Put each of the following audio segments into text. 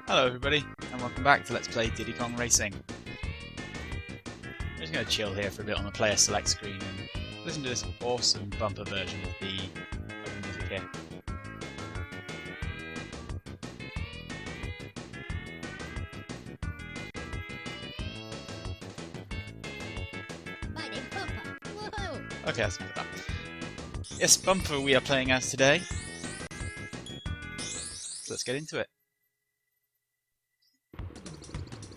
Hello everybody, and welcome back to Let's Play Diddy Kong Racing. I'm just going to chill here for a bit on the player select screen and listen to this awesome bumper version of the music here. Okay, that's enough of that. Yes, bumper we are playing as today. So let's get into it.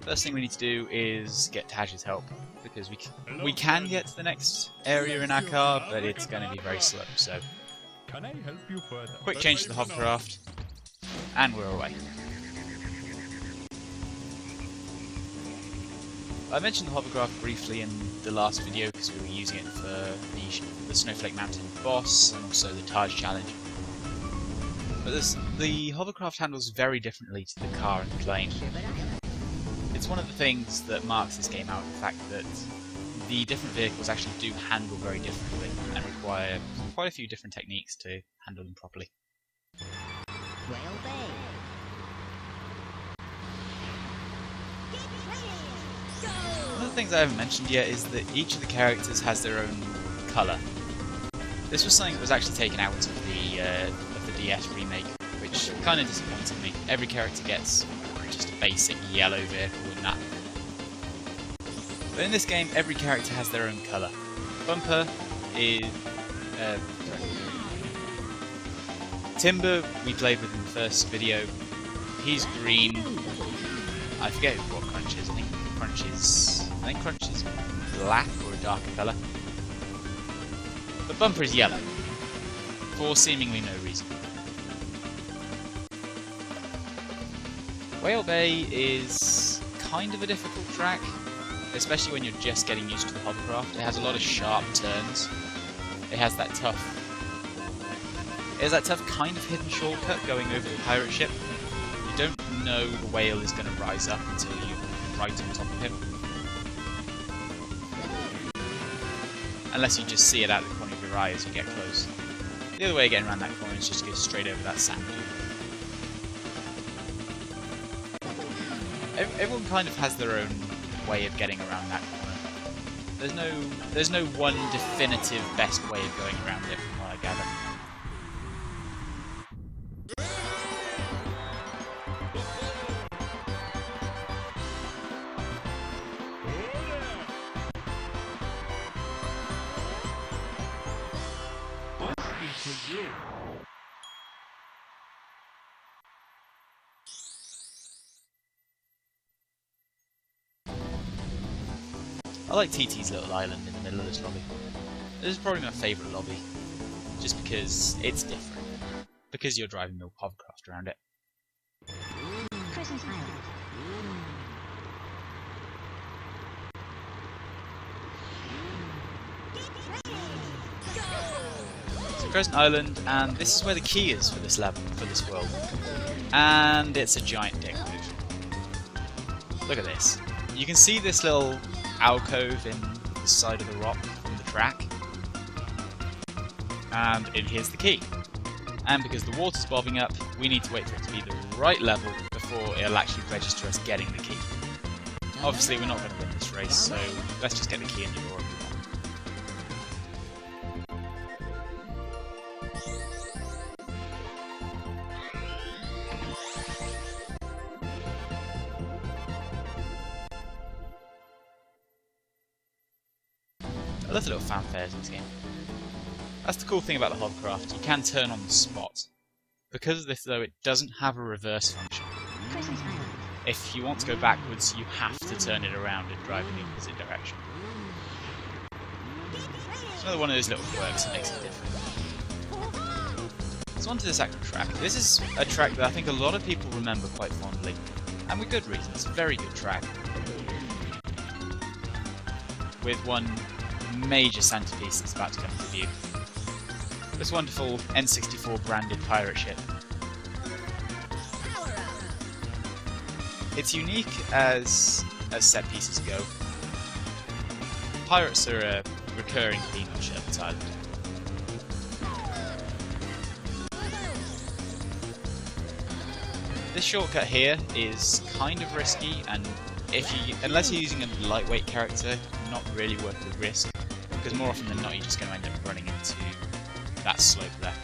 First thing we need to do is get Taj's help, because we can get to the next area in our car, but it's going to be very slow, so quick change to the hovercraft, and we're away. I mentioned the hovercraft briefly in the last video because we were using it for the Snowflake Mountain boss and also the Taj challenge. But the hovercraft handles very differently to the car and the plane. It's one of the things that marks this game out, the fact that the different vehicles actually do handle very differently and require quite a few different techniques to handle them properly. One of the things I haven't mentioned yet is that each of the characters has their own colour. This was something that was actually taken out of the DS remake, which kind of disappointed me. Every character gets just a basic yellow vehicle and that. But in this game, every character has their own colour. Bumper is... Timber, we played with in the first video. He's green. I forget what Crunch is. I think Crunch is black or a darker colour. But Bumper is yellow, for seemingly no reason. Whale Bay is kind of a difficult track, especially when you're just getting used to the hovercraft. It has a lot of sharp turns. It has that tough kind of hidden shortcut going over the pirate ship. You don't know the whale is going to rise up until you're right on top of him. Unless you just see it out the corner of your eye as you get close. The other way of getting around that corner is just to go straight over that sand dune. Everyone kind of has their own way of getting around that corner. There's no one definitive best way of going around it, from what I gather. I like TT's little island in the middle of this lobby. This is probably my favourite lobby, just because it's different. Because you're driving the hovercraft around it. So Crescent Island, and this is where the key is for this level, for this world. And it's a giant dick move. Look at this. You can see this little alcove in the side of the rock from the track, and here's the key. And because the water's bobbing up, we need to wait for it to be the right level before it'll actually register us getting the key. Obviously we're not going to win this race, so let's just get the key in the door. I love the little fanfares in this game. That's the cool thing about the hovercraft, you can turn on the spot. Because of this though, it doesn't have a reverse function. If you want to go backwards, you have to turn it around and drive in the opposite direction. It's another one of those little quirks that makes it different. So onto this actual track. This is a track that I think a lot of people remember quite fondly. And with good reason, it's a very good track. With one major centerpiece that's about to come into view. This wonderful N64 branded pirate ship. It's unique as set pieces go. Pirates are a recurring theme on Sherbet's Island. This shortcut here is kind of risky, and unless you're using a lightweight character, not really worth the risk, because more often than not you're just going to end up running into that slope there.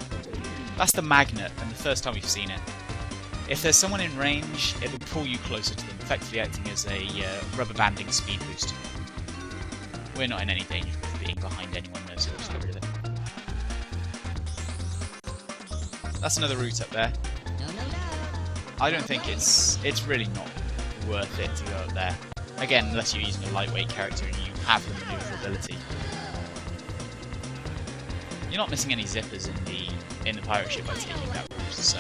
That's the magnet, and the first time we've seen it. If there's someone in range, it'll pull you closer to them, effectively acting as a rubber banding speed boost. We're not in any danger of being behind anyone though, so we'll just get rid of it. That's another route up there. I don't think it's really not worth it to go up there. Again, unless you're using a lightweight character and you have the maneuverability. You're not missing any zippers in the pirate ship by taking that route, so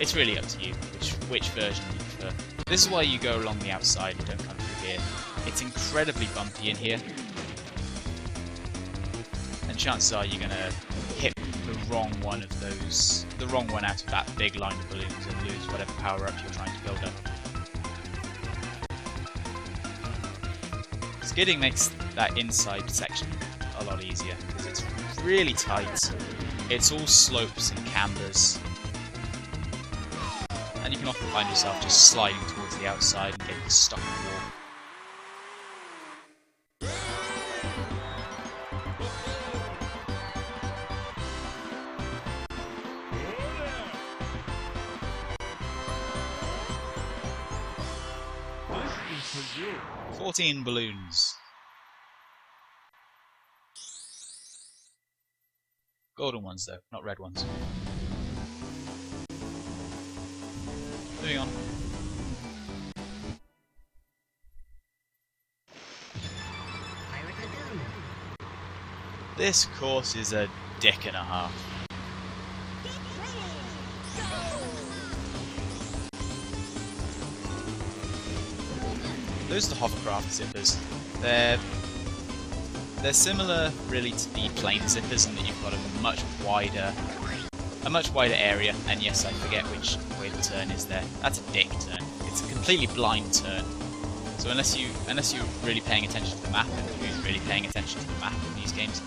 it's really up to you which version you prefer. This is why you go along the outside and don't come through here. It's incredibly bumpy in here, and chances are you're gonna hit the wrong one out of that big line of balloons and lose whatever power up you're trying to build up. Skidding makes that inside section a lot easier because it's really tight. It's all slopes and cambers, and you can often find yourself just sliding towards the outside and getting stuck in the wall. 14 balloons. Golden ones though, not red ones. Moving on. This course is a dick and a half. Those are the hovercraft zippers. They're similar really to the plane zippers in that you've got a much wider area, and yes, I forget which way the turn is there. That's a dick turn. It's a completely blind turn. So unless you're really paying attention to the map, and who's really paying attention to the map in these games,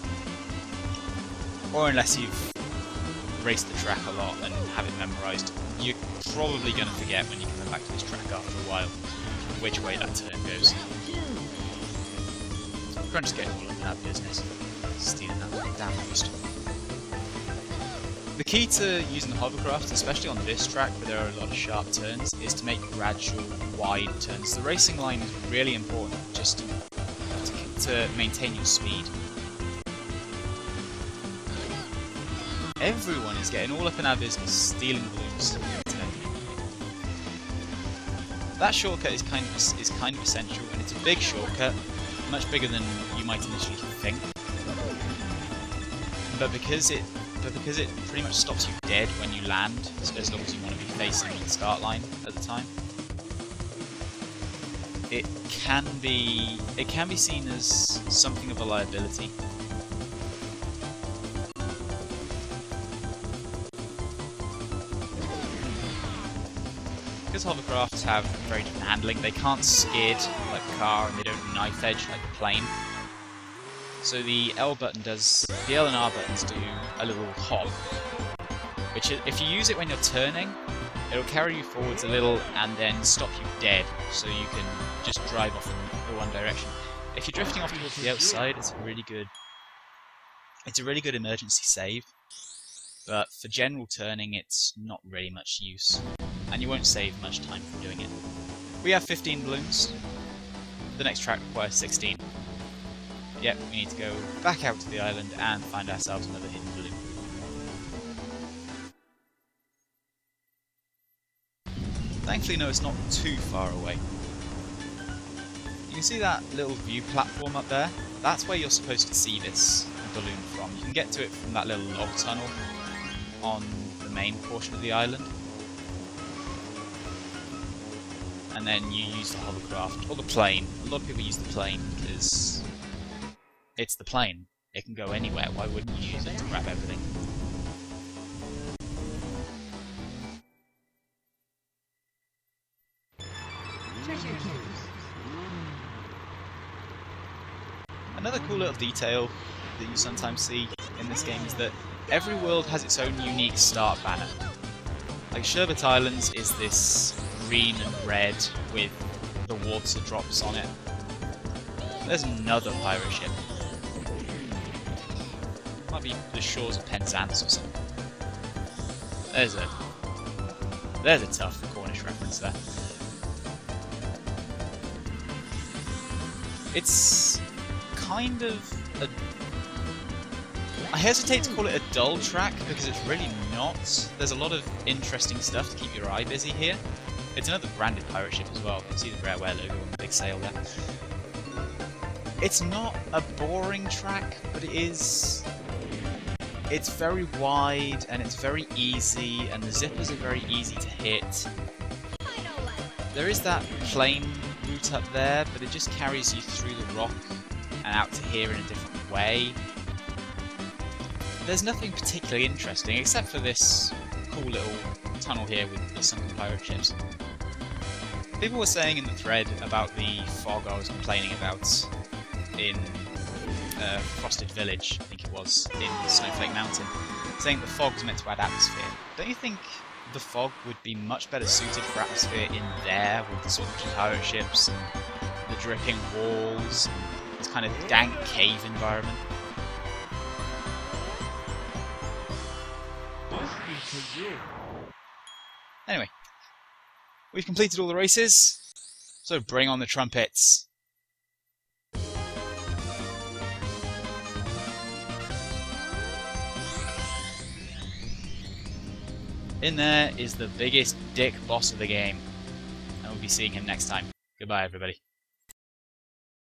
or unless you've raced the track a lot and have it memorised, you're probably going to forget when you come back to this track after a while which way that turn goes. Crunch's getting all up in that business, stealing that damn boost. The key to using the hovercraft, especially on this track where there are a lot of sharp turns, is to make gradual, wide turns. The racing line is really important just to maintain your speed. Everyone is getting all up in our business, stealing balloons today. That shortcut is kind of essential, and it's a big shortcut, much bigger than you might initially think. But because it pretty much stops you dead when you land, as long as you want to be facing the start line at the time, it can be seen as something of a liability. Because hovercrafts have very different handling, they can't skid like a car, and they don't knife edge like a plane. So the L and R buttons do a little hop, which if you use it when you're turning, it'll carry you forwards a little and then stop you dead, so you can just drive off in the one direction. If you're drifting off towards the outside, it's a really good emergency save. But for general turning, it's not really much use, and you won't save much time from doing it. We have 15 balloons. The next track requires 16. Yep, we need to go back out to the island and find ourselves another hidden balloon. Thankfully, no, it's not too far away. You can see that little view platform up there? That's where you're supposed to see this balloon from. You can get to it from that little log tunnel on the main portion of the island. And then you use the hovercraft, or the plane. A lot of people use the plane because it's the plane. It can go anywhere. Why wouldn't you use it to grab everything? Another cool little detail that you sometimes see in this game is that every world has its own unique start banner. Like Sherbet Islands is this green and red with the water drops on it. There's another pirate ship. Might be the shores of Penzance or something. There's a tough Cornish reference there. It's kind of a... I hesitate to call it a dull track because it's really not. There's a lot of interesting stuff to keep your eye busy here. It's another branded pirate ship as well. You can see the Rareware logo on the big sail there. It's not a boring track, but it is... It's very wide and it's very easy, and the zippers are very easy to hit. There is that plane route up there, but it just carries you through the rock and out to here in a different way. There's nothing particularly interesting except for this cool little tunnel here with the sunken pirate ships. People were saying in the thread about the fog I was complaining about in Frosted Village, I think it was, in Snowflake Mountain, saying the fog was meant to add atmosphere. Don't you think the fog would be much better suited for atmosphere in there, with the sort of pirate ships and the dripping walls, and this kind of dank cave environment? Anyway, we've completed all the races, so bring on the trumpets. In there is the biggest dick boss of the game, and we'll be seeing him next time. Goodbye, everybody.